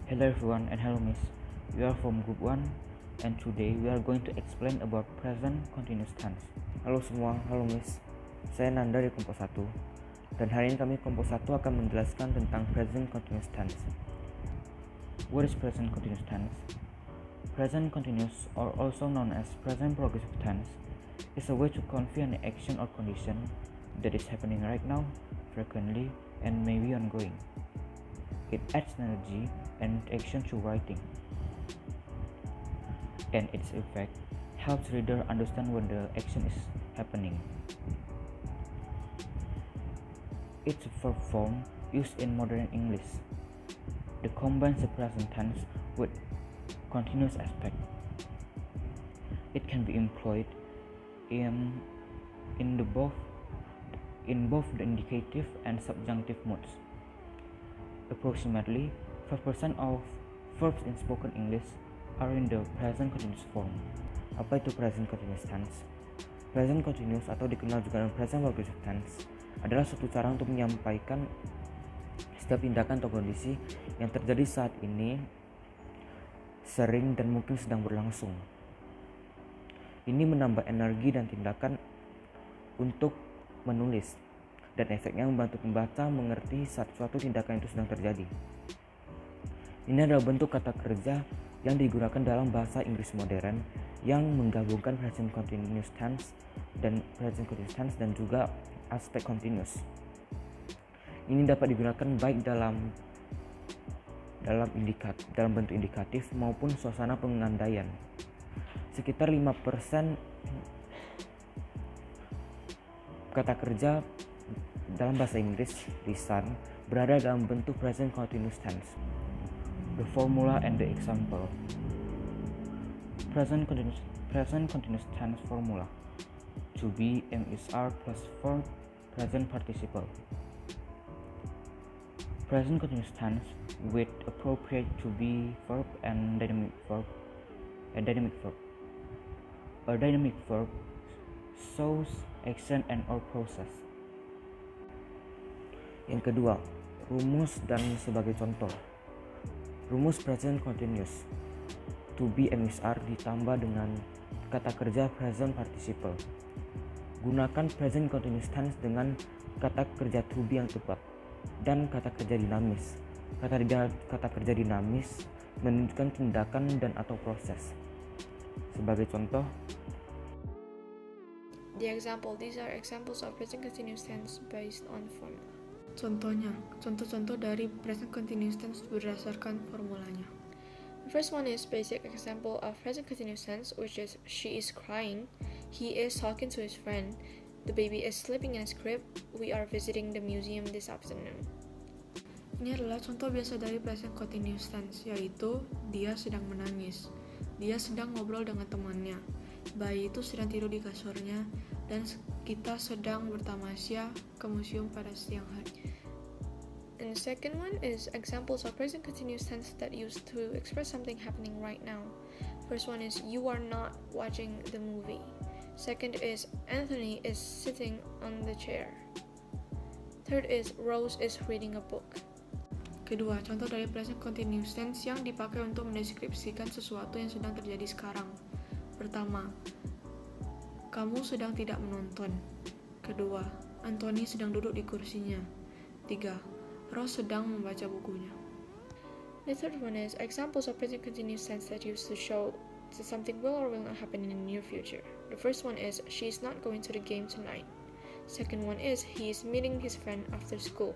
Hello everyone and hello miss. We are from group 1 and today we are going to explain about present continuous tense. Halo semua, halo miss. Saya Nanda dari kelompok 1 dan hari ini kami kelompok 1 akan menjelaskan tentang present continuous tense. What is present continuous tense? Present continuous, or also known as present progressive tense, is a way to convey an action or condition that is happening right now, frequently, and maybe ongoing. It adds energy and action to writing, and its effect helps reader understand when the action is happening. It's a verb form used in modern English. It combines the present tense with continuous aspect. It can be employed in both the indicative and subjunctive modes. Approximately 5% of verbs in spoken English are in the present continuous form. Apa itu present continuous tense? Present continuous atau dikenal juga dengan present progressive tense adalah suatu cara untuk menyampaikan setiap tindakan atau kondisi yang terjadi saat ini, sering dan mungkin sedang berlangsung. Ini menambah energi dan tindakan untuk menulis, dan efeknya membantu pembaca mengerti saat suatu tindakan itu sedang terjadi. Ini adalah bentuk kata kerja yang digunakan dalam bahasa Inggris modern yang menggabungkan present continuous tense dan juga aspek continuous. Ini dapat digunakan baik dalam bentuk indikatif maupun suasana pengandaian. Sekitar 5% kata kerja dalam bahasa Inggris lisan berada dalam bentuk present continuous tense. The formula and the example. Present continuous tense formula. To be MSR plus verb present participle. Present continuous tense with appropriate to be verb and dynamic verb. A dynamic verb shows action and or process. Yang kedua, rumus dan sebagai contoh. Rumus present continuous. To be MSR ditambah dengan kata kerja present participle. Gunakan present continuous tense dengan kata kerja to be yang tepat dan kata kerja dinamis. Kata kerja dinamis menunjukkan tindakan dan atau proses. Sebagai contoh, These are examples of present continuous tense based on formula. Contoh-contoh dari present continuous tense berdasarkan formulanya. The first one is basic example of present continuous tense, which is she is crying, he is talking to his friend, the baby is sleeping in his crib, we are visiting the museum this afternoon. Ini adalah contoh biasa dari present continuous tense, yaitu dia sedang menangis, dia sedang ngobrol dengan temannya, bayi itu sedang tidur di kasurnya, dan kita sedang bertamasya ke museum pada siang hari. And the second one is examples of present continuous tense that used to express something happening right now. First one is you are not watching the movie. Second is Anthony is sitting on the chair. Third is Rose is reading a book. Kedua, contoh dari present continuous tense yang dipakai untuk mendeskripsikan sesuatu yang sedang terjadi sekarang. Pertama, kamu sedang tidak menonton. Kedua, Anthony sedang duduk di kursinya. Tiga, Rose sedang membaca bukunya. The third one is examples of present continuous tense that used to show that something will or will not happen in the near future. The first one is she is not going to the game tonight. Second one is he is meeting his friend after school.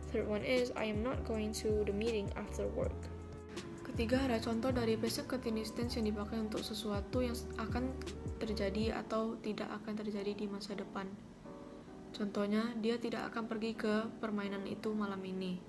Third one is I am not going to the meeting after work. Ketiga, ada contoh dari present continuous tense yang dipakai untuk sesuatu yang akan terjadi atau tidak akan terjadi di masa depan. Contohnya, dia tidak akan pergi ke permainan itu malam ini.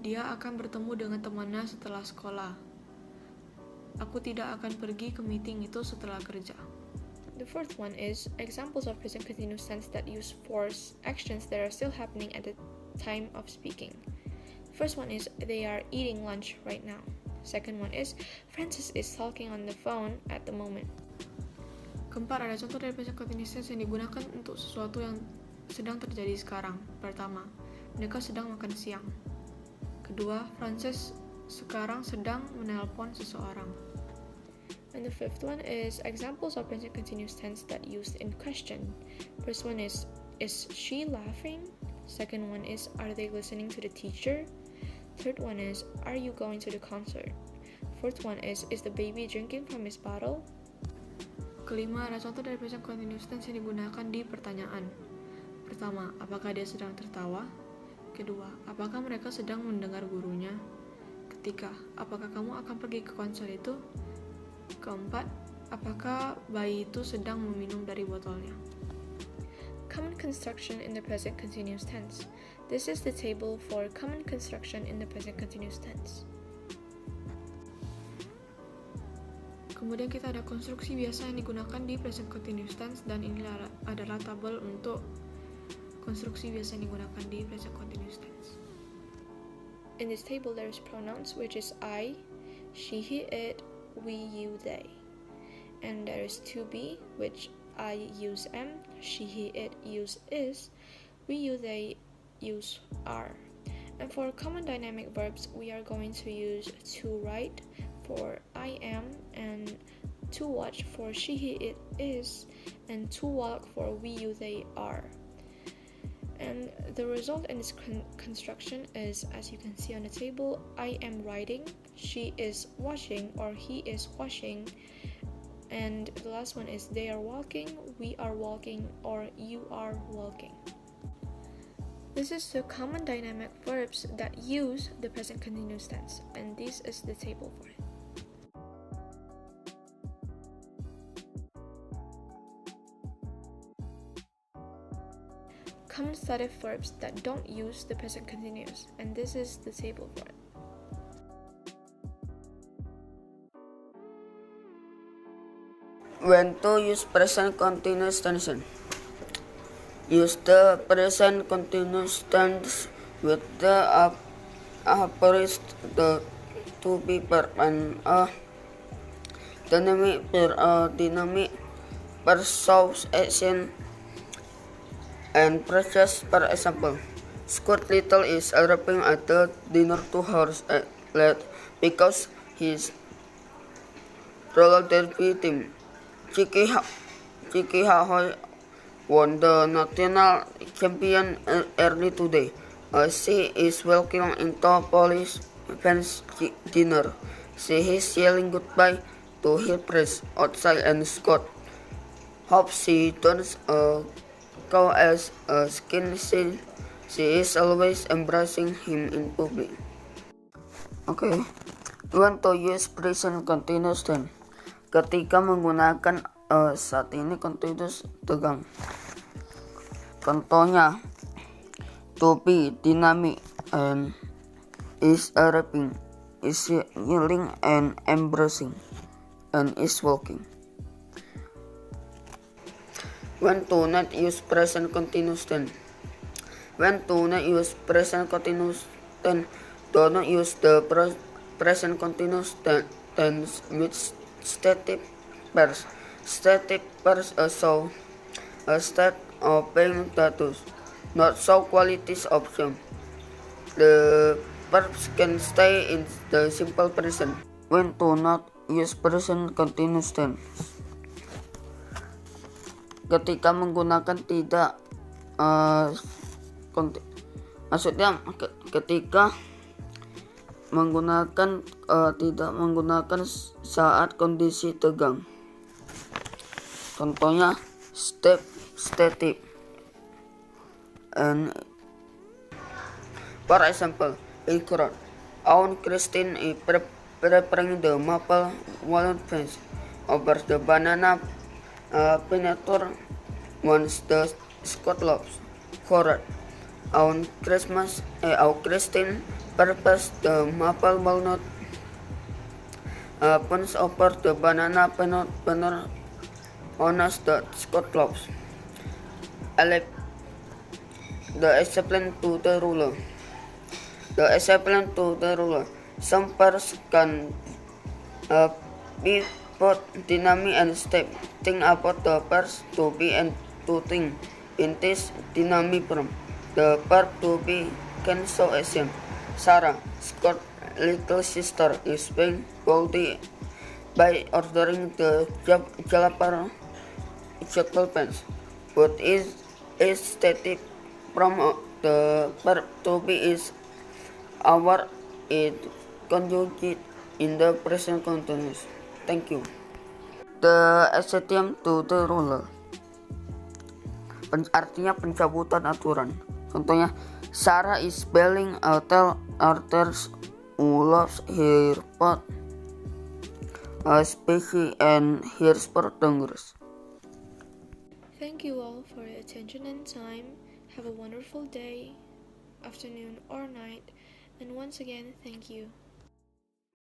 Dia akan bertemu dengan temannya setelah sekolah. Aku tidak akan pergi ke meeting itu setelah kerja. The fourth one is examples of present continuous tense that use force actions that are still happening at the time of speaking. First one is they are eating lunch right now. Second one is Francis is talking on the phone at the moment. Keempat, ada contoh dari present continuous tense yang digunakan untuk sesuatu yang sedang terjadi sekarang. Pertama, mereka sedang makan siang. Kedua, Francis sekarang sedang menelpon seseorang. And the fifth one is examples of present continuous tense that used in question. First one is she laughing? Second one is, are they listening to the teacher? Third one is, are you going to the concert? Fourth one is the baby drinking from his bottle? Kelima, ada contoh dari present continuous tense yang digunakan di pertanyaan. Pertama, apakah dia sedang tertawa? Kedua, apakah mereka sedang mendengar gurunya? Ketiga, apakah kamu akan pergi ke konser itu? Keempat, apakah bayi itu sedang meminum dari botolnya? Common construction in the present continuous tense. This is the table for common construction in the present continuous tense. Kemudian kita ada konstruksi biasa yang digunakan di present continuous tense, dan ini adalah tabel untuk konstruksi biasa yang digunakan di present continuous tense. In this table there is pronouns which is I, she, he, it, we, you, they. And there is to be, which I use am, she, he, it use is, we, you, they use are. And for common dynamic verbs, we are going to use to write for I am, and to watch for she, he, it is, and to walk for we, you, they are. And the result in this construction is, as you can see on the table, I am writing, she is washing or he is washing, and the last one is they are walking, we are walking, or you are walking. This is the common dynamic verbs that use the present continuous tense, and this is the table for it. Common stative verbs that don't use the present continuous, and this is the table for it. When to use present continuous tense. Use the present continuous tense with the aorist, the to be verb, and a dynamic pursues action and process. For example, Scott Little is arriving at the dinner 2 hours late because his roller derby team, Chicky Ahoy, won the national champion early today. She is walking into police fans dinner. She is yelling goodbye to her friends outside, and Scott hopes she turns cow as a skin. She is always embracing him in public. Okay, we want to use present continuous tense ketika menggunakan saat ini continuous tegang. Contohnya, to be dynamic and is arriving, is yelling and embracing, and is walking. When to not use present continuous tense. When to not use present continuous tense, do not use the present continuous tense with static verbs. Static verbs show a state of being status, not show qualities of some. The verbs can stay in the simple present. When to not use present continuous tense. Ketika menggunakan tidak maksudnya ketika menggunakan tidak menggunakan saat kondisi tegang. Contohnya static and for example, in crowd, Aunt Christine is preparing the maple walnut fence over the banana Pineapple once the Scott loves horror. On Christine prepares the maple walnut punch over the banana peanut honors the Scott loves. The example to the ruler. The example to the ruler. Some pairs can be both dynamic and static. Think about the verbs to be and to think. In this dynamic form, the verb to be can show action. Sarah, Scott little sister is being bullied by ordering the jalapeno chocolate pants, but is stated from the verb to be is our it conjugate in the present continuous. Thank you. The accession to the ruler. Artinya pencabutan aturan. Contohnya, Sarah is bailing out Arthur who loves her pot, species and her sport dangerous. Thank you all for your attention and time. Have a wonderful day, afternoon, or night. And once again, thank you.